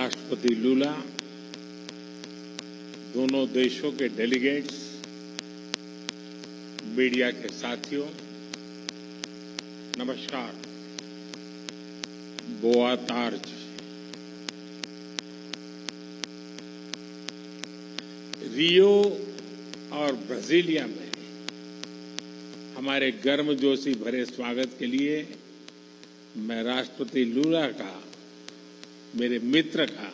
राष्ट्रपति लूला, दोनों देशों के डेलीगेट्स, मीडिया के साथियों, नमस्कार। बोआ तार्ज। रियो और ब्राजीलिया में हमारे गर्मजोशी भरे स्वागत के लिए मैं राष्ट्रपति लूला का, मेरे मित्र का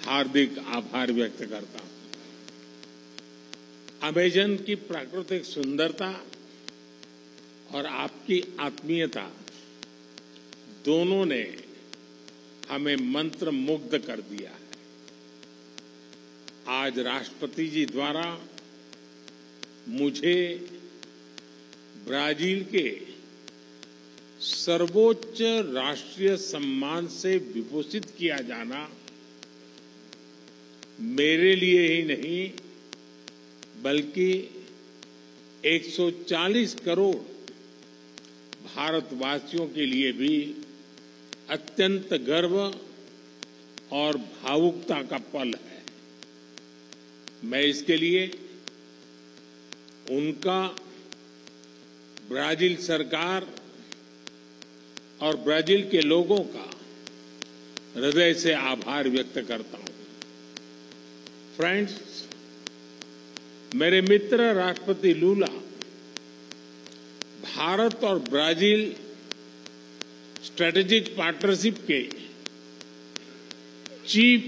हार्दिक आभार व्यक्त करता हूं। अमेजन की प्राकृतिक सुंदरता और आपकी आत्मीयता दोनों ने हमें मंत्रमुग्ध कर दिया है। आज राष्ट्रपति जी द्वारा मुझे ब्राजील के सर्वोच्च राष्ट्रीय सम्मान से विभूषित किया जाना मेरे लिए ही नहीं बल्कि 140 करोड़ भारतवासियों के लिए भी अत्यंत गर्व और भावुकता का पल है। मैं इसके लिए उनका, ब्राजील सरकार और ब्राजील के लोगों का हृदय से आभार व्यक्त करता हूं। फ्रेंड्स, मेरे मित्र राष्ट्रपति लूला भारत और ब्राजील स्ट्रेटेजिक पार्टनरशिप के चीफ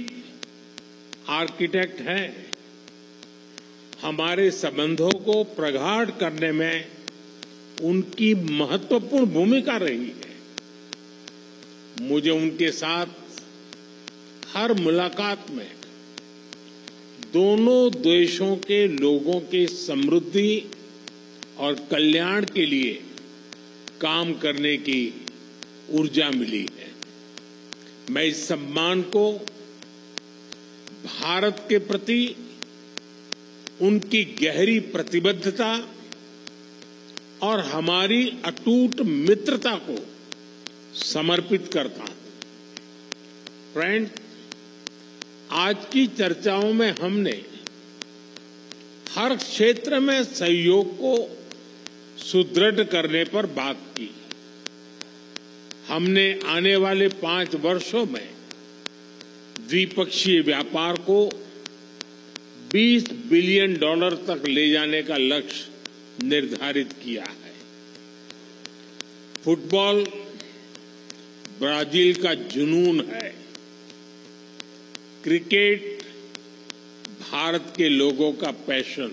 आर्किटेक्ट हैं। हमारे संबंधों को प्रगाढ़ करने में उनकी महत्वपूर्ण भूमिका रही है। मुझे उनके साथ हर मुलाकात में दोनों देशों के लोगों की समृद्धि और कल्याण के लिए काम करने की ऊर्जा मिली है। मैं इस सम्मान को भारत के प्रति उनकी गहरी प्रतिबद्धता और हमारी अटूट मित्रता को समर्पित करता हूं। फ्रेंड, आज की चर्चाओं में हमने हर क्षेत्र में सहयोग को सुदृढ़ करने पर बात की। हमने आने वाले 5 वर्षों में द्विपक्षीय व्यापार को $20 बिलियन तक ले जाने का लक्ष्य निर्धारित किया है। फुटबॉल ब्राजील का जुनून है। क्रिकेट भारत के लोगों का पैशन।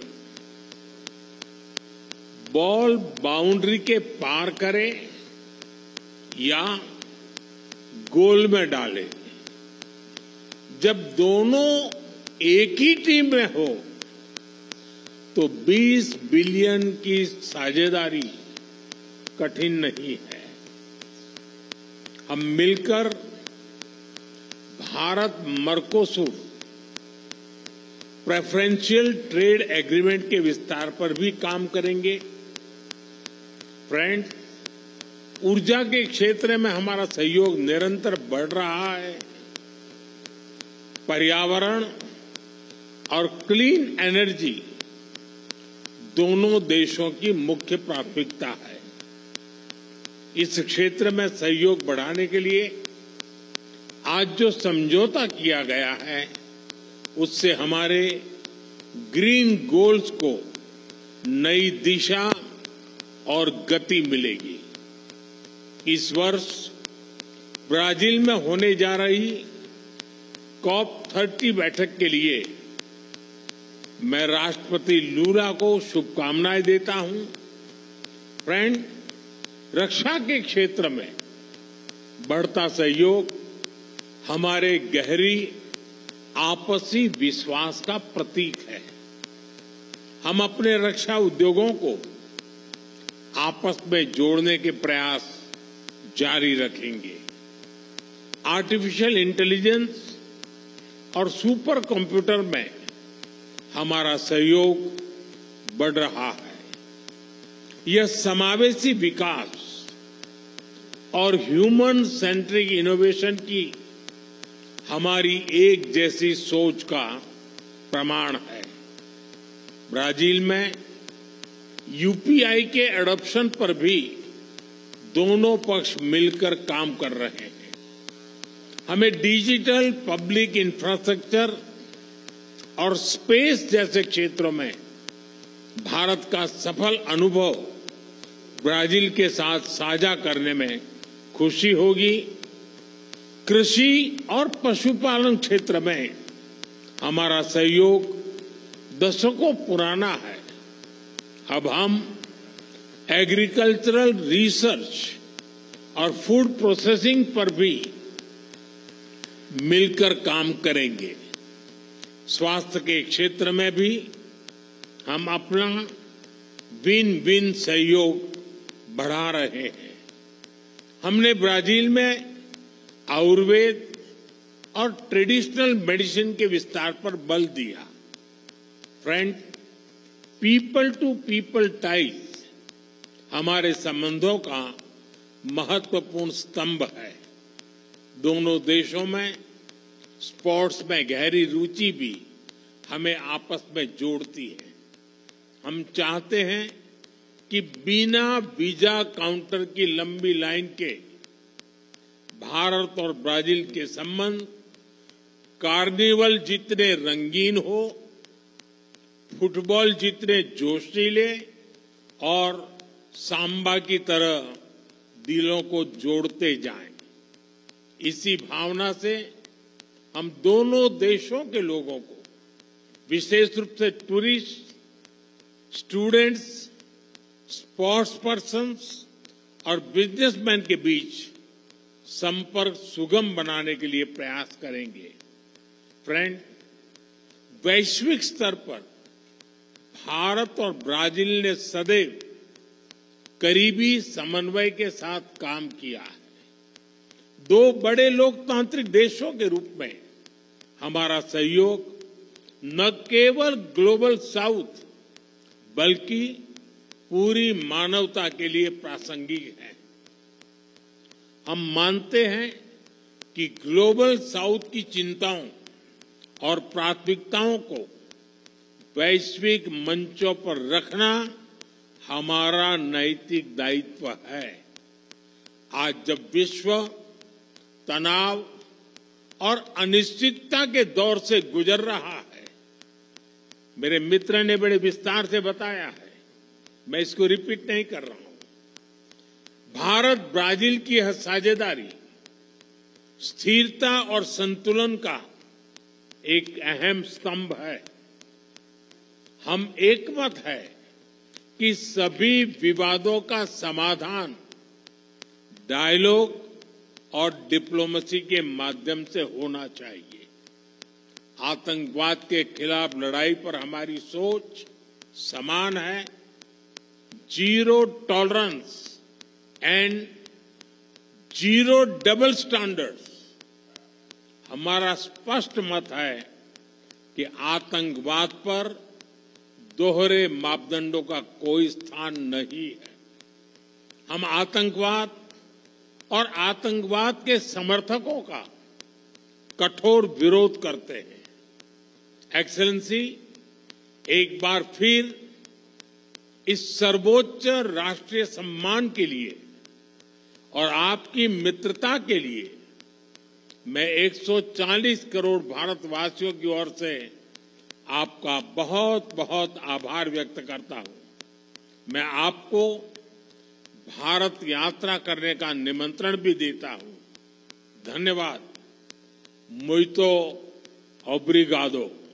बॉल बाउंड्री के पार करे या गोल में डाले, जब दोनों एक ही टीम में हो तो 20 बिलियन की साझेदारी कठिन नहीं है। हम मिलकर Bharat Mercosur preferential trade agreement के विस्तार पर भी काम करेंगे। फ्रेंड्स, ऊर्जा के क्षेत्र में हमारा सहयोग निरंतर बढ़ रहा है। पर्यावरण और क्लीन एनर्जी दोनों देशों की मुख्य प्राथमिकता है। इस क्षेत्र में सहयोग बढ़ाने के लिए आज जो समझौता किया गया है उससे हमारे ग्रीन गोल्स को नई दिशा और गति मिलेगी। इस वर्ष ब्राजील में होने जा रही COP30 बैठक के लिए मैं राष्ट्रपति लूला को शुभकामनाएं देता हूं। फ्रेंड, रक्षा के क्षेत्र में बढ़ता सहयोग हमारे गहरी आपसी विश्वास का प्रतीक है। हम अपने रक्षा उद्योगों को आपस में जोड़ने के प्रयास जारी रखेंगे। आर्टिफिशियल इंटेलिजेंस और सुपर कंप्यूटर में हमारा सहयोग बढ़ रहा है। यह समावेशी विकास और ह्यूमन सेंट्रिक इनोवेशन की हमारी एक जैसी सोच का प्रमाण है। ब्राजील में यूपीआई के एडॉप्शन पर भी दोनों पक्ष मिलकर काम कर रहे हैं। हमें डिजिटल पब्लिक इंफ्रास्ट्रक्चर और स्पेस जैसे क्षेत्रों में भारत का सफल अनुभव ब्राजील के साथ साझा करने में खुशी होगी। कृषि और पशुपालन क्षेत्र में हमारा सहयोग दशकों पुराना है। अब हम एग्रीकल्चरल रिसर्च और फूड प्रोसेसिंग पर भी मिलकर काम करेंगे। स्वास्थ्य के क्षेत्र में भी हम अपना विन विन सहयोग बढ़ा रहे हैं। हमने ब्राजील में आयुर्वेद और ट्रेडिशनल मेडिसिन के विस्तार पर बल दिया। Friend, people to people ties हमारे संबंधों का महत्वपूर्ण स्तंभ है। दोनों देशों में स्पोर्ट्स में गहरी रुचि भी हमें आपस में जोड़ती है। हम चाहते हैं कि बिना वीजा काउंटर की लंबी लाइन के भारत और ब्राजील के संबंध कार्निवल जितने रंगीन हो, फुटबॉल जितने जोशीले और सांबा की तरह दिलों को जोड़ते जाएं। इसी भावना से हम दोनों देशों के लोगों को, विशेष रूप से टूरिस्ट, स्टूडेंट्स, स्पोर्ट्स पर्सन्स और बिजनेसमैन के बीच संपर्क सुगम बनाने के लिए प्रयास करेंगे। फ्रेंड, वैश्विक स्तर पर भारत और ब्राजील ने सदैव करीबी समन्वय के साथ काम किया है। दो बड़े लोकतांत्रिक देशों के रूप में हमारा सहयोग न केवल ग्लोबल साउथ बल्कि पूरी मानवता के लिए प्रासंगिक है। हम मानते हैं कि ग्लोबल साउथ की चिंताओं और प्राथमिकताओं को वैश्विक मंचों पर रखना हमारा नैतिक दायित्व है। आज जब विश्व तनाव और अनिश्चितता के दौर से गुजर रहा है, मेरे मित्र ने बड़े विस्तार से बताया है, मैं इसको रिपीट नहीं कर रहा हूं। भारत ब्राजील की यह साझेदारी स्थिरता और संतुलन का एक अहम स्तंभ है। हम एकमत है कि सभी विवादों का समाधान डायलॉग और डिप्लोमेसी के माध्यम से होना चाहिए। आतंकवाद के खिलाफ लड़ाई पर हमारी सोच समान है। Zero tolerance and zero double standards. हमारा स्पष्ट मत है कि आतंकवाद पर दोहरे मापदंडों का कोई स्थान नहीं है। हम आतंकवाद और आतंकवाद के समर्थकों का कठोर विरोध करते हैं। एक्सेलेंसी, एक बार फिर इस सर्वोच्च राष्ट्रीय सम्मान के लिए और आपकी मित्रता के लिए मैं 140 करोड़ भारतवासियों की ओर से आपका बहुत बहुत आभार व्यक्त करता हूं। मैं आपको भारत यात्रा करने का निमंत्रण भी देता हूं। धन्यवाद। मुइतो ओब्रिगादो।